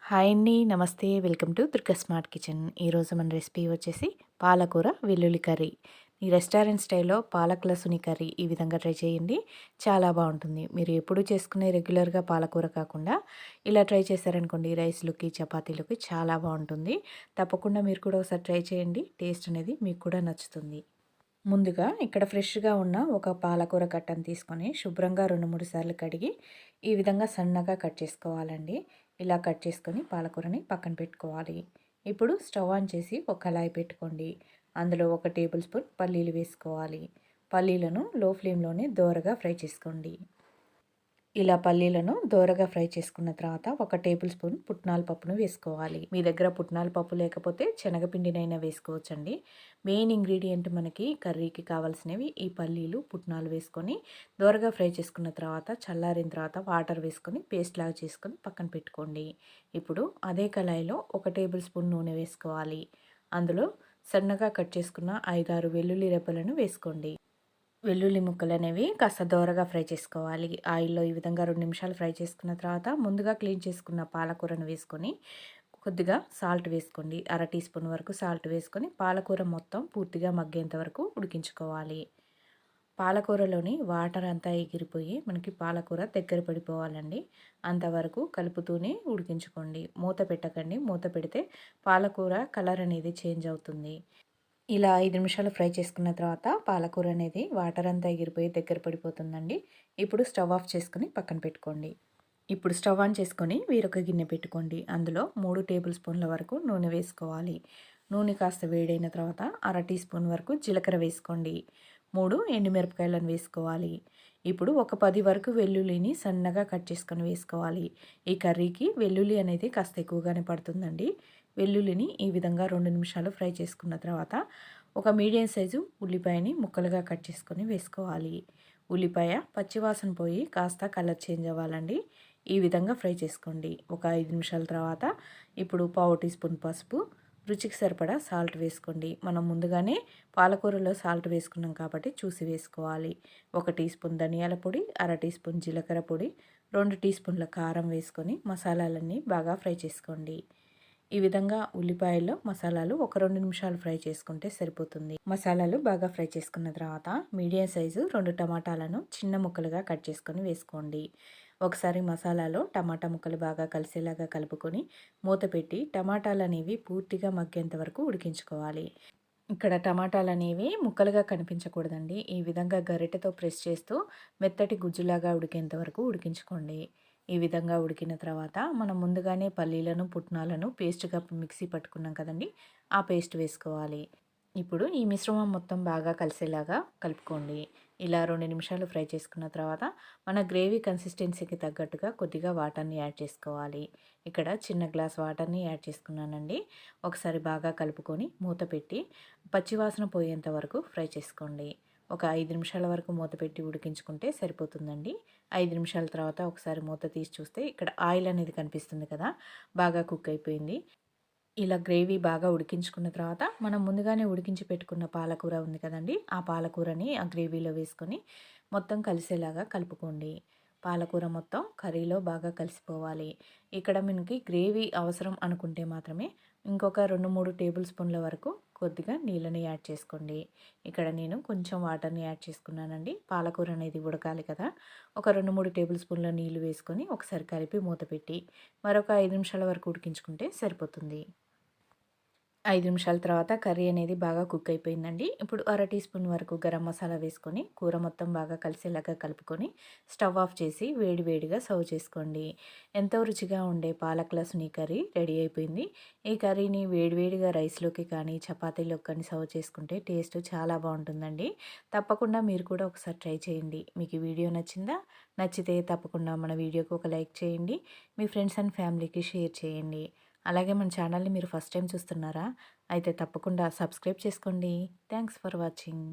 Hi అండి. నమస్తే. Welcome to Durga smart kitchen. ఈరోజు మన రెసిపీ వచ్చేసి పాలకూర వెల్లుల్లి కర్రీ. ఈ రెస్టారెంట్ స్టైల్‌లో పాలకుల సుని కర్రీ ఈ విధంగా ట్రై చేయండి. చాలా బావుంటుంది. మీరు ఎప్పుడూ చేసుకునే రెగ్యులర్‌గా పాలకూర కాకుండా ఇలా ట్రై చేశారనుకోండి రైస్‌లోకి, చపాతీలోకి చాలా బావుంటుంది. తప్పకుండా మీరు కూడా ఒకసారి ట్రై చేయండి. టేస్ట్ అనేది మీకు కూడా నచ్చుతుంది. ముందుగా ఇక్కడ ఫ్రెష్‌గా ఉన్న ఒక పాలకూర కట్టను తీసుకొని శుభ్రంగా 2, 3 సార్లు కడిగి ఈ విధంగా సన్నగా కట్ చేసుకోవాలండి. ఇలా కట్ చేసుకొని పాలకూరని పక్కన పెట్టుకోవాలి. ఇప్పుడు స్టవ్ ఆన్ చేసి ఒక కళాయి పెట్టుకోండి. అందులో 1 టేబుల్ స్పూన్ పల్లీలు వేసుకోవాలి. పల్లీలను లో ఫ్లేమ్‌లోనే దోరగా ఫ్రై చేసుకోండి. ఇలా పల్లీలను దోరగా ఫ్రై చేసుకున్న తర్వాత 1 టేబుల్ స్పూన్ పుట్నాల పప్పును వేసుకోవాలి. మీ దగ్గర పుట్నాల పప్పు లేకపోతే శనగపిండినైనా వేసుకోవచ్చండి. మెయిన్ ఇంగ్రీడియంట్ మనకి కర్రీకి కావాల్సినవి ఈ పల్లీలు, పుట్నాలు వేసుకొని దోరగా ఫ్రై చేసుకున్న తర్వాత చల్లారిన తర్వాత వాటర్ వేసుకొని పేస్ట్ లాగా చేసుకొని పక్కన పెట్టుకోండి. ఇప్పుడు అదే కళాయిలో 1 టేబుల్ స్పూన్ నూనె వేసుకోవాలి. అందులో సన్నగా కట్ చేసుకున్న 5, 6 వెల్లుల్లి రెబ్బలను వేసుకోండి. వెల్లుల్లి ముక్కలనేవి కాస్త దోరగా ఫ్రై చేసుకోవాలి. ఆయిల్‌లో ఈ విధంగా 2 నిమిషాలు ఫ్రై చేసుకున్న తర్వాత ముందుగా క్లీన్ చేసుకున్న పాలకూరను వేసుకొని కొద్దిగా సాల్ట్ వేసుకోండి. అర టీ స్పూన్ వరకు సాల్ట్ వేసుకొని పాలకూర మొత్తం పూర్తిగా మగ్గేంత వరకు ఉడికించుకోవాలి. పాలకూరలోని వాటర్ అంతా ఎగిరిపోయి మనకి పాలకూర దగ్గర పడిపోవాలండి. అంతవరకు కలుపుతూనే ఉడికించుకోండి. మూత పెట్టకండి. మూత పెడితే పాలకూర కలర్ అనేది చేంజ్ అవుతుంది. ఇలా 5 నిమిషాలు ఫ్రై చేసుకున్న తర్వాత పాలకూర అనేది వాటర్ అంతా ఎగిరిపోయి దగ్గర పడిపోతుందండి. ఇప్పుడు స్టవ్ ఆఫ్ చేసుకొని పక్కన పెట్టుకోండి. ఇప్పుడు స్టవ్ ఆన్ చేసుకొని వేరొక గిన్నె పెట్టుకోండి. అందులో 3 టేబుల్ స్పూన్ల వరకు నూనె వేసుకోవాలి. నూనె కాస్త వేడైన తర్వాత అర టీ స్పూన్ వరకు జీలకర్ర వేసుకోండి. 3 ఎండుమిరపకాయలను వేసుకోవాలి. ఇప్పుడు ఒక 10 వరకు వెల్లుల్లిని సన్నగా కట్ చేసుకొని వేసుకోవాలి. ఈ కర్రీకి వెల్లుల్లి అనేది కాస్త ఎక్కువగానే పడుతుందండి. వెల్లుల్లిని ఈ విధంగా 2 నిమిషాలు ఫ్రై చేసుకున్న తర్వాత ఒక మీడియం సైజు ఉల్లిపాయని ముక్కలుగా కట్ చేసుకొని వేసుకోవాలి. ఉల్లిపాయ పచ్చివాసన పోయి కాస్త కలర్ చేంజ్ అవ్వాలండి. ఈ విధంగా ఫ్రై చేసుకోండి. ఒక 5 నిమిషాల తర్వాత ఇప్పుడు పావు టీ స్పూన్ పసుపు, రుచికి సరిపడా సాల్ట్ వేసుకోండి. మనం ముందుగానే పాలకూరలో సాల్ట్ వేసుకున్నాం కాబట్టి చూసి వేసుకోవాలి. 1 టీ స్పూన్ ధనియాల పొడి, అర టీ స్పూన్ జీలకర్ర పొడి, 2 టీ స్పూన్ల కారం వేసుకొని మసాలాలన్నీ బాగా ఫ్రై చేసుకోండి. ఈ విధంగా ఉల్లిపాయల్లో మసాలాలు ఒక 2 నిమిషాలు ఫ్రై చేసుకుంటే సరిపోతుంది. మసాలాలు బాగా ఫ్రై చేసుకున్న తర్వాత మీడియం సైజు 2 టమాటాలను చిన్న ముక్కలుగా కట్ చేసుకొని వేసుకోండి. ఒకసారి మసాలాలో టమాటా ముక్కలు బాగా కలిసేలాగా కలుపుకొని మూత పెట్టి టమాటాలు అనేవి పూర్తిగా మగ్గేంత వరకు ఉడికించుకోవాలి. ఇక్కడ టమాటాలు అనేవి ముక్కలుగా కనిపించకూడదండి. ఈ విధంగా గరిటెతో ప్రెస్ చేస్తూ మెత్తటి గుజ్జులాగా ఉడికేంత వరకు ఉడికించుకోండి. ఈ విధంగా ఉడికిన తర్వాత మనం ముందుగానే పల్లీలను, పుట్నాలను పేస్ట్‌గా మిక్సీ పట్టుకున్నాం కదండీ! ఆ పేస్ట్ వేసుకోవాలి. ఇప్పుడు ఈ మిశ్రమం మొత్తం బాగా కలిసేలాగా కలుపుకోండి. ఇలా 2 నిమిషాలు ఫ్రై చేసుకున్న తర్వాత మన గ్రేవీ కన్సిస్టెన్సీకి తగ్గట్టుగా కొద్దిగా వాటర్‌ని యాడ్ చేసుకోవాలి. ఇక్కడ చిన్న గ్లాస్ వాటర్‌ని యాడ్ చేసుకున్నానండి. ఒకసారి బాగా కలుపుకొని మూత పెట్టి పచ్చివాసన పోయేంత వరకు ఫ్రై చేసుకోండి. ఒక 5 నిమిషాల వరకు మూత పెట్టి ఉడికించుకుంటే సరిపోతుందండి. 5 నిమిషాల తర్వాత ఒకసారి మూత తీసి చూస్తే ఇక్కడ ఆయిల్ అనేది కనిపిస్తుంది కదా! బాగా కుక్ అయిపోయింది. ఇలా గ్రేవీ బాగా ఉడికించుకున్న తర్వాత మనం ముందుగానే ఉడికించి పెట్టుకున్న పాలకూర ఉంది కదండీ! ఆ పాలకూరని ఆ గ్రేవీలో వేసుకొని మొత్తం కలిసేలాగా కలుపుకోండి. పాలకూర మొత్తం కర్రీలో బాగా కలిసిపోవాలి. ఇక్కడ మనకి గ్రేవీ అవసరం అనుకుంటే మాత్రమే ఇంకొక 2, 3 టేబుల్ స్పూన్ల వరకు కొద్దిగా నీళ్ళని యాడ్ చేసుకోండి. ఇక్కడ నేను కొంచెం వాటర్‌ని యాడ్ చేసుకున్నానండి. పాలకూర అనేది ఉడకాలి కదా! ఒక 2, 3 టేబుల్ స్పూన్ల నీళ్లు వేసుకొని ఒకసారి కలిపి మూత పెట్టి మరొక 5 నిమిషాల వరకు ఉడికించుకుంటే సరిపోతుంది. 5 నిమిషాల తర్వాత కర్రీ అనేది బాగా కుక్ అయిపోయిందండి. ఇప్పుడు అర టీ స్పూన్ వరకు గరం మసాలా వేసుకొని కూర మొత్తం బాగా కలిసేలాగా కలుపుకొని స్టవ్ ఆఫ్ చేసి వేడి వేడిగా సర్వ్ చేసుకోండి. ఎంతో రుచిగా ఉండే పాలక్ లస్ని కర్రీ రెడీ అయిపోయింది. ఈ కర్రీని వేడివేడిగా రైస్‌లోకి కానీ, చపాతీలోకి కానీ సర్వ్ చేసుకుంటే టేస్ట్ చాలా బావుంటుందండి. తప్పకుండా మీరు కూడా ఒకసారి ట్రై చేయండి. మీకు ఈ వీడియో నచ్చిందా? నచ్చితే తప్పకుండా మన వీడియోకి ఒక లైక్ చేయండి. మీ ఫ్రెండ్స్ అండ్ ఫ్యామిలీకి షేర్ చేయండి. అలాగే మన ఛానల్‌ని మీరు ఫస్ట్ టైం చూస్తున్నారా? అయితే తప్పకుండా సబ్స్క్రైబ్ చేసుకోండి. Thanks for watching.